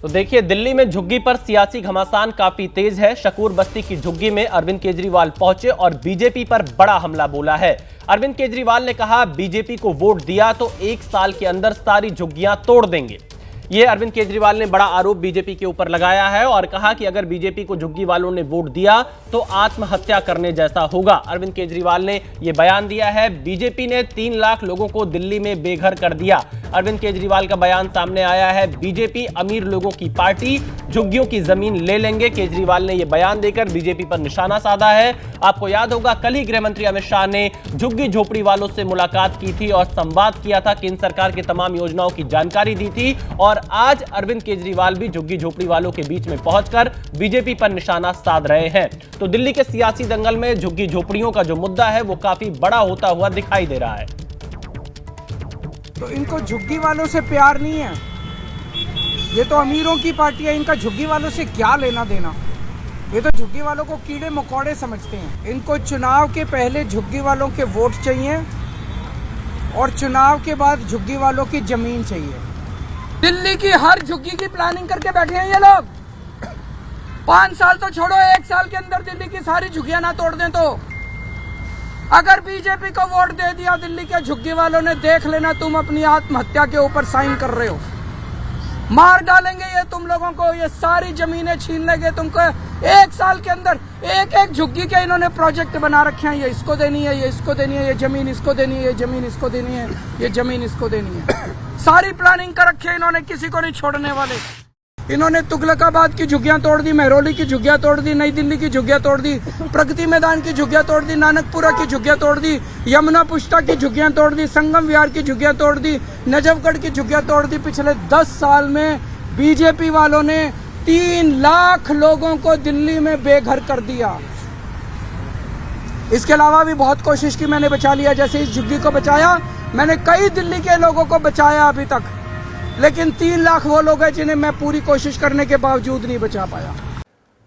तो देखिए, दिल्ली में झुग्गी पर सियासी घमासान काफी तेज है। शकूर बस्ती की झुग्गी में अरविंद केजरीवाल पहुंचे और बीजेपी पर बड़ा हमला बोला है। अरविंद केजरीवाल ने कहा, बीजेपी को वोट दिया तो 1 साल के अंदर सारी झुग्गियां तोड़ देंगे। ये अरविंद केजरीवाल ने बड़ा आरोप बीजेपी के ऊपर लगाया है और कहा कि अगर बीजेपी को झुग्गी वालों ने वोट दिया तो आत्महत्या करने जैसा होगा। अरविंद केजरीवाल ने यह बयान दिया है। बीजेपी ने 3 लाख लोगों को दिल्ली में बेघर कर दिया। अरविंद केजरीवाल का बयान सामने आया है। बीजेपी अमीर लोगों की पार्टी, झुग्गियों की जमीन ले लेंगे। केजरीवाल ने यह बयान देकर बीजेपी पर निशाना साधा है। आपको याद होगा, कल ही गृह मंत्री अमित शाह ने झुग्गी झोपड़ी वालों से मुलाकात की थी और संवाद किया था। केंद्र सरकार की तमाम योजनाओं की जानकारी दी थी और आज अरविंद केजरीवाल भी झुग्गी झोपड़ी वालों के बीच में पहुंचकर बीजेपी पर निशाना साध रहे हैं। तो दिल्ली के सियासी दंगल में झुग्गी झोपड़ियों का जो मुद्दा है वो काफी बड़ा होता हुआ दिखाई दे रहा है। तो इनको झुग्गी वालों से प्यार नहीं है, ये तो अमीरों की पार्टी है। इनका झुग्गी वालों से क्या लेना देना? ये तो झुग्गी वालों को कीड़े मकोड़े समझते हैं। इनको चुनाव के पहले झुग्गी वालों के वोट चाहिए और चुनाव के बाद झुग्गी वालों की जमीन चाहिए। दिल्ली की हर झुग्गी की प्लानिंग करके बैठे हैं ये लोग। 5 साल तो छोड़ो, 1 साल के अंदर दिल्ली की सारी झुग्गियां ना तोड़ दें तो अगर बीजेपी को वोट दे दिया दिल्ली के झुग्गी वालों ने, देख लेना तुम अपनी आत्महत्या के ऊपर साइन कर रहे हो। मार डालेंगे ये तुम लोगों को, ये सारी जमीनें छीन लेंगे तुमको। 1 साल के अंदर एक झुग्गी के इन्होंने प्रोजेक्ट बना रखे हैं। ये इसको देनी है, ये इसको देनी है, ये जमीन इसको देनी है, ये जमीन इसको देनी है, ये जमीन इसको देनी है। सारी प्लानिंग कर रखी है इन्होंने, किसी को नहीं छोड़ने वाले। इन्होंने तुगलकाबाद की झुग्गियां तोड़ दी, महरौली की झुग्गियां तोड़ दी, नई दिल्ली की झुग्गियां तोड़ दी, प्रगति मैदान की झुग्गियां तोड़ दी, नानकपुरा की झुग्गियां तोड़ दी, यमुना पुष्टा की झुग्गियां तोड़ दी, संगम विहार की झुग्गियां तोड़ दी, नजफगढ़ की झुग्गियां तोड़ दी। पिछले 10 साल में बीजेपी वालों ने 3 लाख लोगों को दिल्ली में बेघर कर दिया। इसके अलावा भी बहुत कोशिश की मैंने, बचा लिया। जैसे इस झुग्गी को बचाया मैंने, कई दिल्ली के लोगों को बचाया अभी तक, लेकिन 3 लाख वो लोग हैं जिन्हें मैं पूरी कोशिश करने के बावजूद नहीं बचा पाया।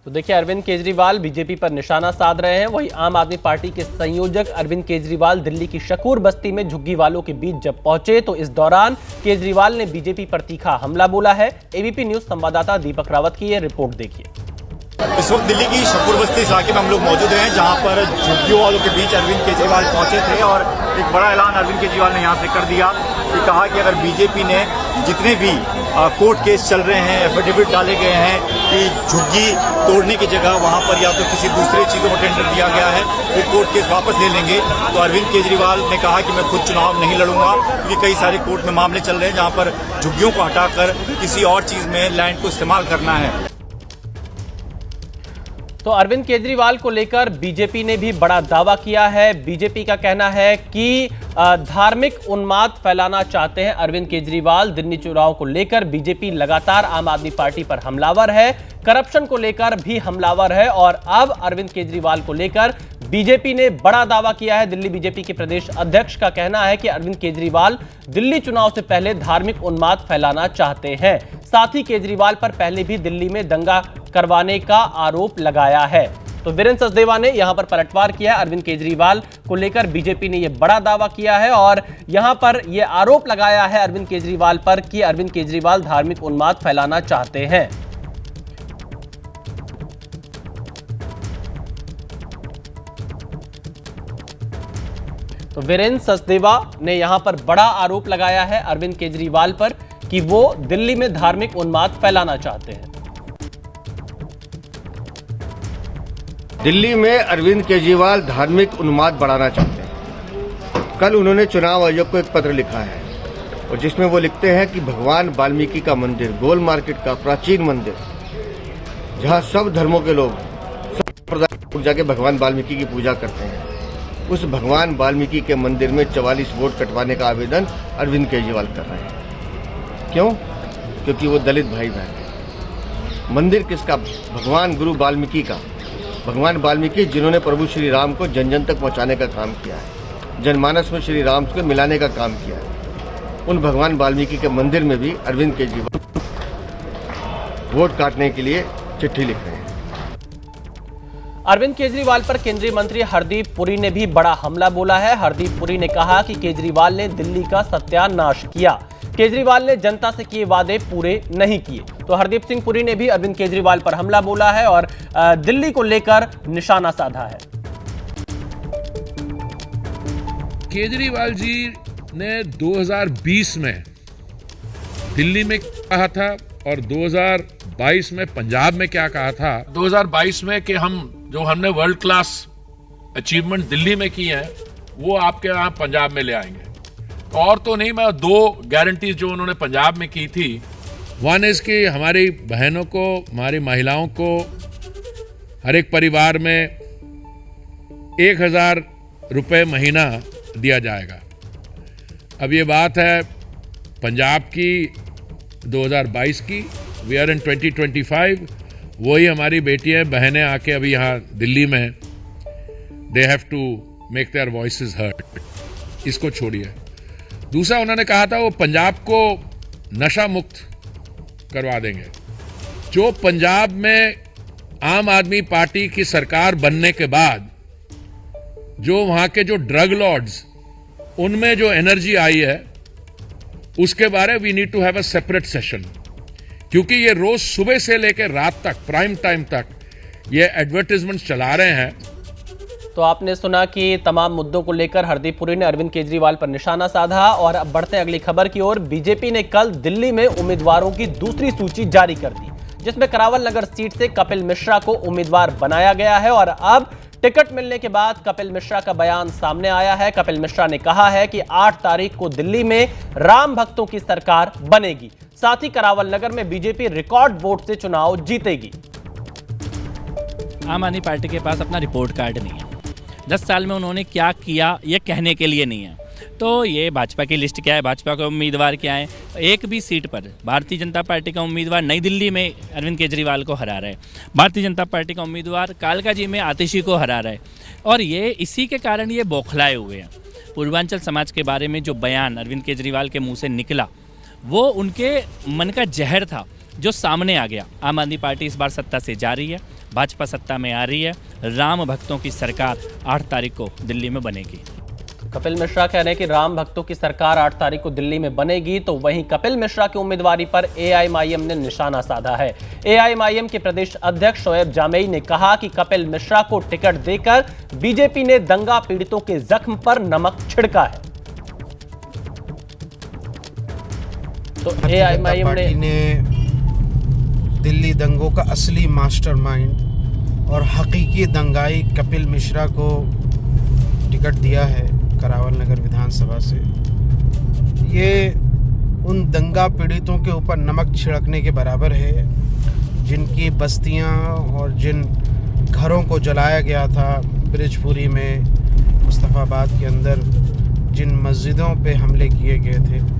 तो देखिए, अरविंद केजरीवाल बीजेपी पर निशाना साध रहे हैं। वहीं आम आदमी पार्टी के संयोजक अरविंद केजरीवाल दिल्ली की शकूर बस्ती में झुग्गी वालों के बीच जब पहुंचे तो इस दौरान केजरीवाल ने बीजेपी पर तीखा हमला बोला है। एबीपी न्यूज संवाददाता दीपक रावत की यह रिपोर्ट देखिए। इस वक्त दिल्ली की शकूर बस्ती इलाके में हम लोग मौजूद हैं, जहां पर झुग्गियों वालों के बीच अरविंद केजरीवाल पहुंचे थे और एक बड़ा ऐलान अरविंद केजरीवाल ने यहां से कर दिया कि कहा कि अगर बीजेपी ने जितने भी कोर्ट केस चल रहे हैं, एफिडेविट डाले गए हैं कि झुग्गी तोड़ने की जगह वहां पर या तो किसी दूसरे चीजों को टेंडर दिया गया है, वो कोर्ट केस वापस ले लेंगे। तो अरविंद केजरीवाल ने कहा कि मैं खुद चुनाव नहीं लड़ूंगा, क्योंकि कई सारे कोर्ट में मामले चल रहे हैं जहां पर झुग्गियों को हटाकर किसी और चीज में लैंड को इस्तेमाल करना है। तो अरविंद केजरीवाल को लेकर बीजेपी ने भी बड़ा दावा किया है। बीजेपी का कहना है कि धार्मिक उन्माद फैलाना चाहते हैं अरविंद केजरीवाल। दिल्ली चुनाव को लेकर बीजेपी लगातार आम आदमी पार्टी पर हमलावर है, करप्शन को लेकर भी हमलावर है और अब अरविंद केजरीवाल को लेकर बीजेपी ने बड़ा दावा किया है। दिल्ली बीजेपी के प्रदेश अध्यक्ष का कहना है कि अरविंद केजरीवाल दिल्ली चुनाव से पहले धार्मिक उन्माद फैलाना चाहते हैं। साथ ही केजरीवाल पर पहले भी दिल्ली में दंगा करवाने का आरोप लगाया है। तो वीरेंद्र सचदेवा ने यहां पर पलटवार किया है। अरविंद केजरीवाल को लेकर बीजेपी ने यह बड़ा दावा किया है और यहां पर यह आरोप लगाया है अरविंद केजरीवाल पर कि अरविंद केजरीवाल धार्मिक उन्माद फैलाना चाहते हैं। तो वीरेंद्र सचदेवा ने यहां पर बड़ा आरोप लगाया है अरविंद केजरीवाल पर कि वो दिल्ली में धार्मिक उन्माद फैलाना चाहते हैं। दिल्ली में अरविंद केजरीवाल धार्मिक उन्माद बढ़ाना चाहते हैं। कल उन्होंने चुनाव आयोग को एक पत्र लिखा है और जिसमें वो लिखते हैं कि भगवान वाल्मीकि का मंदिर, गोल मार्केट का प्राचीन मंदिर, जहां सब धर्मों के लोग, सब संप्रदाय के लोग जाके भगवान वाल्मीकि की पूजा करते हैं, उस भगवान वाल्मीकि के मंदिर में 44 वोट कटवाने का आवेदन अरविंद केजरीवाल कर रहे हैं। क्यों? क्योंकि वो दलित भाई बहन है। मंदिर किसका? भगवान गुरु वाल्मीकि का। भगवान वाल्मीकि जिन्होंने प्रभु श्री राम को जन जन तक पहुंचाने का काम किया है, जनमानस में श्री राम को मिलाने का काम किया है। उन भगवान वाल्मीकि के मंदिर में भी अरविंद केजरीवाल वोट काटने के लिए चिट्ठी लिख रहे हैं। अरविंद केजरीवाल पर केंद्रीय मंत्री हरदीप पुरी ने भी बड़ा हमला बोला है। हरदीप पुरी ने कहा कि केजरीवाल ने दिल्ली का सत्यानाश किया। केजरीवाल ने जनता से किए वादे पूरे नहीं किए। तो हरदीप सिंह पुरी ने भी अरविंद केजरीवाल पर हमला बोला है और दिल्ली को लेकर निशाना साधा है। केजरीवाल जी ने 2020 में दिल्ली में कहा था और 2022 में पंजाब में क्या कहा था। 2022 में कि हमने वर्ल्ड क्लास अचीवमेंट दिल्ली में की है वो आपके यहाँ पंजाब में ले आएंगे। और तो नहीं, मैं 2 गारंटीज जो उन्होंने पंजाब में की थी, वन इज कि हमारी बहनों को, हमारी महिलाओं को हर एक परिवार में 1000 रुपये महीना दिया जाएगा। अब ये बात है पंजाब की 2022 की, वी आर इन 2025। वही हमारी बेटियां बहनें आके अभी यहाँ दिल्ली में they have to make their voices heard. इसको छोड़िए। दूसरा उन्होंने कहा था वो पंजाब को नशा मुक्त करवा देंगे। जो पंजाब में आम आदमी पार्टी की सरकार बनने के बाद जो वहां के जो ड्रग लॉर्ड्स, उनमें जो एनर्जी आई है उसके बारे we need to have a separate session, क्योंकि ये रोज सुबह से लेकर रात तक प्राइम टाइम तक ये एडवर्टाइजमेंट चला रहे हैं। तो आपने सुना कि तमाम मुद्दों को लेकर हरदीप पुरी ने अरविंद केजरीवाल पर निशाना साधा। और अब बढ़ते हैं अगली खबर की ओर। बीजेपी ने कल दिल्ली में उम्मीदवारों की दूसरी सूची जारी कर दी, जिसमें करावल नगर सीट से कपिल मिश्रा को उम्मीदवार बनाया गया है। और अब टिकट मिलने के बाद कपिल मिश्रा का बयान सामने आया है। कपिल मिश्रा ने कहा है कि 8 तारीख को दिल्ली में राम भक्तों की सरकार बनेगी। साथ ही करावल नगर में बीजेपी रिकॉर्ड वोट से चुनाव जीतेगी। आम आदमी पार्टी के पास अपना रिपोर्ट कार्ड नहीं है। 10 साल में उन्होंने क्या किया ये कहने के लिए नहीं है। तो ये भाजपा की लिस्ट क्या है, भाजपा का उम्मीदवार क्या है। एक भी सीट पर भारतीय जनता पार्टी का उम्मीदवार नई दिल्ली में अरविंद केजरीवाल को हरा रहा है। भारतीय जनता पार्टी का उम्मीदवार कालकाजी में आतिशी को हरा रहा है। और ये इसी के कारण ये बौखलाए हुए हैं। पूर्वांचल समाज के बारे में जो बयान अरविंद केजरीवाल के मुंह से निकला वो उनके मन का जहर था जो सामने आ गया। आम आदमी पार्टी इस बार सत्ता से जा रही है, भाजपा सत्ता में आ रही है। राम भक्तों की सरकार 8 तारीख को दिल्ली में बनेगी। कपिल मिश्रा कह रहे हैं कि राम भक्तों की सरकार 8 तारीख को दिल्ली में बनेगी। तो वहीं कपिल मिश्रा की उम्मीदवारी पर एआईएमआईएम ने निशाना साधा है। एआईएमआईएम के प्रदेश अध्यक्ष शोएब जामेई ने कहा कि कपिल मिश्रा को टिकट देकर बीजेपी ने दंगा पीड़ितों के जख्म पर नमक छिड़का है। तो एआईएमआईएम ने दिल्ली दंगों का असली मास्टरमाइंड और हकीकी दंगाई कपिल मिश्रा को टिकट दिया है करावल नगर विधानसभा से। ये उन दंगा पीड़ितों के ऊपर नमक छिड़कने के बराबर है जिनकी बस्तियां और जिन घरों को जलाया गया था ब्रिजपुरी में, मुस्तफाबाद के अंदर, जिन मस्जिदों पे हमले किए गए थे।